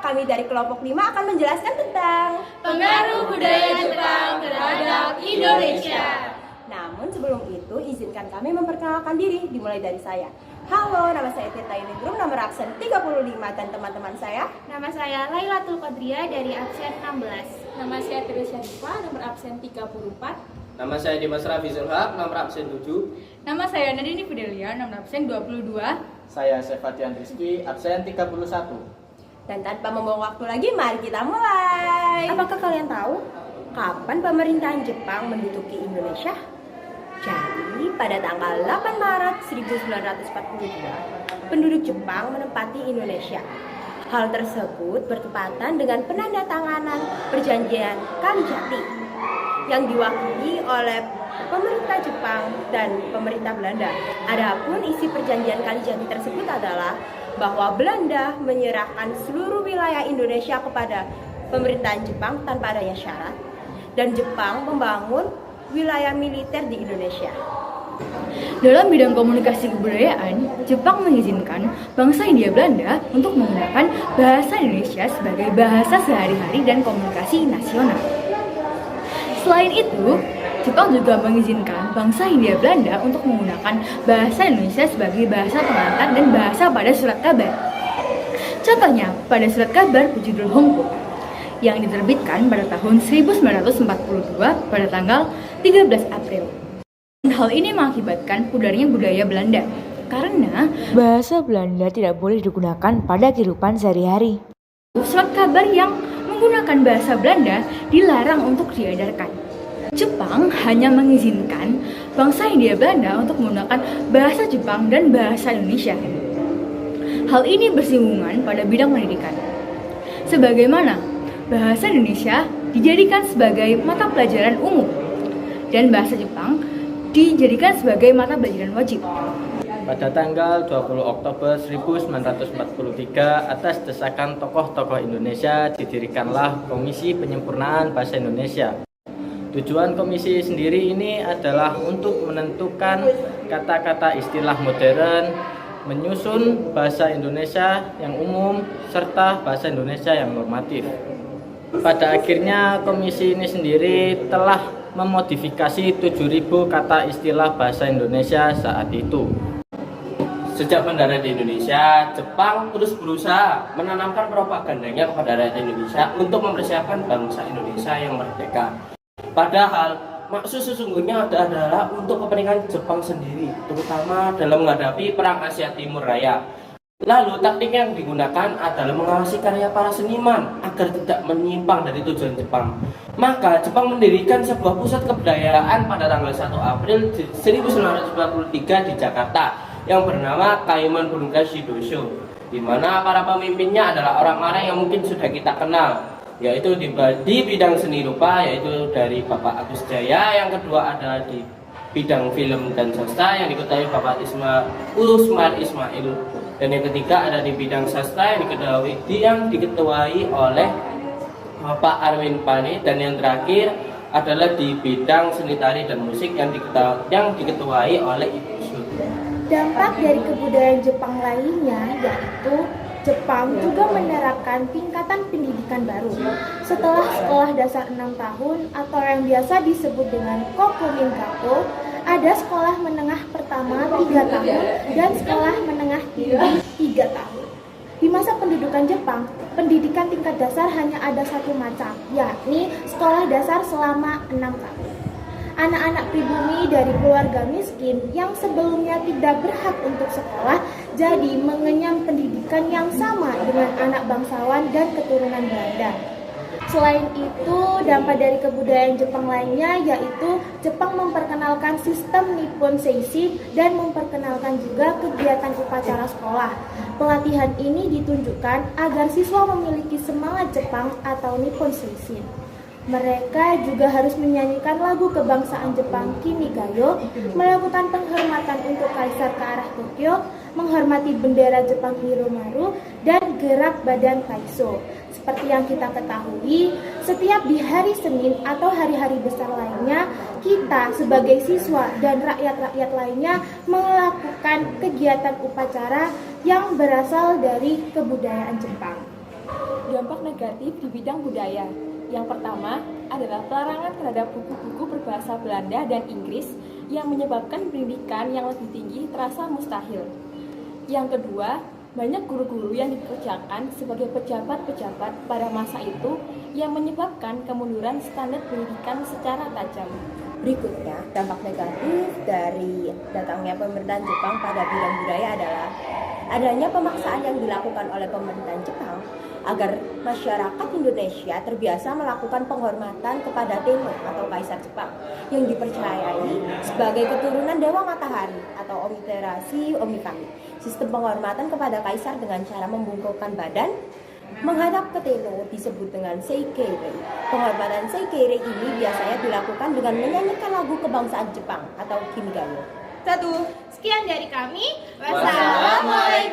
kami dari kelompok 5 akan menjelaskan tentang pengaruh budaya Jepang terhadap Indonesia. Namun sebelum itu, izinkan kami memperkenalkan diri, dimulai dari saya. Halo, nama saya Tirta Yuningrum, nomor absen 35, dan teman-teman saya. Nama saya Lailatul Qadria dari absen 16. Nama saya Teresa Diva, nomor absen 34. Nama saya Dimas Raffi Zulhaq, nomor absen 7. Nama saya Nadini Fidelia, nomor absen 22. Saya Sefatian Rizky, absen 31. Dan tanpa membuang waktu lagi, mari kita mulai. Apakah kalian tahu kapan pemerintahan Jepang menduduki Indonesia? Jadi, pada tanggal 8 Maret 1942, penduduk Jepang menempati Indonesia. Hal tersebut bertepatan dengan penandatanganan Perjanjian Kalijati yang diwakili oleh pemerintah Jepang dan pemerintah Belanda. Adapun isi Perjanjian Kalijati tersebut adalah bahwa Belanda menyerahkan seluruh wilayah Indonesia kepada pemerintahan Jepang tanpa adanya syarat, dan Jepang membangun wilayah militer di Indonesia. Dalam bidang komunikasi kebudayaan, Jepang mengizinkan bangsa Hindia Belanda untuk menggunakan bahasa Indonesia sebagai bahasa sehari-hari dan komunikasi nasional. Selain itu, Jepang juga mengizinkan bangsa Hindia Belanda untuk menggunakan bahasa Indonesia sebagai bahasa pengantar dan bahasa pada surat kabar. Contohnya, pada surat kabar berjudul Hongko yang diterbitkan pada tahun 1942 pada tanggal 13 April. Hal ini mengakibatkan pudarnya budaya Belanda karena bahasa Belanda tidak boleh digunakan pada kehidupan sehari-hari. surat kabar yang menggunakan bahasa Belanda dilarang untuk diedarkan. Jepang hanya mengizinkan bangsa Hindia Belanda untuk menggunakan bahasa Jepang dan bahasa Indonesia. Hal ini bersinggungan pada bidang pendidikan. Sebagaimana bahasa Indonesia dijadikan sebagai mata pelajaran umum dan bahasa Jepang dijadikan sebagai mata pelajaran wajib. Pada tanggal 20 Oktober 1943, atas desakan tokoh-tokoh Indonesia, didirikanlah Komisi Penyempurnaan Bahasa Indonesia. Tujuan komisi sendiri ini adalah untuk menentukan kata-kata istilah modern, menyusun bahasa Indonesia yang umum, serta bahasa Indonesia yang normatif. Pada akhirnya komisi ini sendiri telah memodifikasi 7.000 kata istilah bahasa Indonesia saat itu. Sejak mendarat di Indonesia, Jepang terus berusaha menanamkan propagandanya kepada rakyat Indonesia untuk mempersiapkan bangsa Indonesia yang merdeka. Padahal maksud sesungguhnya adalah untuk kepentingan Jepang sendiri, terutama dalam menghadapi Perang Asia Timur Raya. Lalu taktik yang digunakan adalah mengawasi karya para seniman agar tidak menyimpang dari tujuan Jepang. Maka Jepang mendirikan sebuah pusat kebudayaan pada tanggal 1 April 1943 di Jakarta yang bernama Kaiman Bunga Shidosho, di mana para pemimpinnya adalah orang-orang yang mungkin sudah kita kenal, yaitu di bidang seni rupa, yaitu dari Bapak Agus Jaya. Yang kedua adalah di bidang film dan sastra yang diketahui Bapak Usmar Ismail, dan yang ketiga ada di bidang sastra yang diketuai oleh Bapak Arwin Pani, dan yang terakhir adalah di bidang seni tari dan musik yang diketuai oleh Ibu Su. Dampak dari kebudayaan Jepang lainnya yaitu Jepang juga menerapkan tingkatan pendidikan baru. Setelah sekolah dasar 6 tahun atau yang biasa disebut dengan Kokumin-Gakko, ada sekolah menengah pertama 3 tahun dan sekolah menengah tinggi 3 tahun. Di masa pendudukan Jepang, pendidikan tingkat dasar hanya ada satu macam, yakni sekolah dasar selama 6 tahun. Anak-anak pribumi dari keluarga miskin yang sebelumnya tidak berhak untuk sekolah jadi mengenyam pendidikan yang sama dengan anak bangsawan dan keturunan Belanda. Selain itu, dampak dari kebudayaan Jepang lainnya yaitu Jepang memperkenalkan sistem Nippon Seishin dan memperkenalkan juga kegiatan upacara sekolah. Pelatihan ini ditunjukkan agar siswa memiliki semangat Jepang atau Nippon Seishin. Mereka juga harus menyanyikan lagu kebangsaan Jepang Kimigayo, melakukan penghormatan untuk kaisar ke arah Tokyo, menghormati bendera Jepang Hiromaru, dan gerak badan Kaiso. Seperti yang kita ketahui, setiap di hari Senin atau hari-hari besar lainnya, kita sebagai siswa dan rakyat-rakyat lainnya melakukan kegiatan upacara yang berasal dari kebudayaan Jepang. Dampak negatif di bidang budaya. Yang pertama adalah pelarangan terhadap buku-buku berbahasa Belanda dan Inggris yang menyebabkan pendidikan yang lebih tinggi terasa mustahil. Yang kedua, banyak guru-guru yang dikerjakan sebagai pejabat-pejabat pada masa itu yang menyebabkan kemunduran standar pendidikan secara tajam. Berikutnya, dampak negatif dari datangnya pemerintahan Jepang pada bidang budaya adalah adanya pemaksaan yang dilakukan oleh pemerintahan Jepang agar masyarakat Indonesia terbiasa melakukan penghormatan kepada Tenno atau Kaisar Jepang yang dipercayai sebagai keturunan Dewa Matahari atau Omiterasi Omikami. Sistem penghormatan kepada Kaisar dengan cara membungkukkan badan menghadap ke Tenno disebut dengan Seikei-rei. Penghormatan Seikei-rei ini biasanya dilakukan dengan menyanyikan lagu kebangsaan Jepang atau Kimigayo. Sekian dari kami. Wassalamualaikum.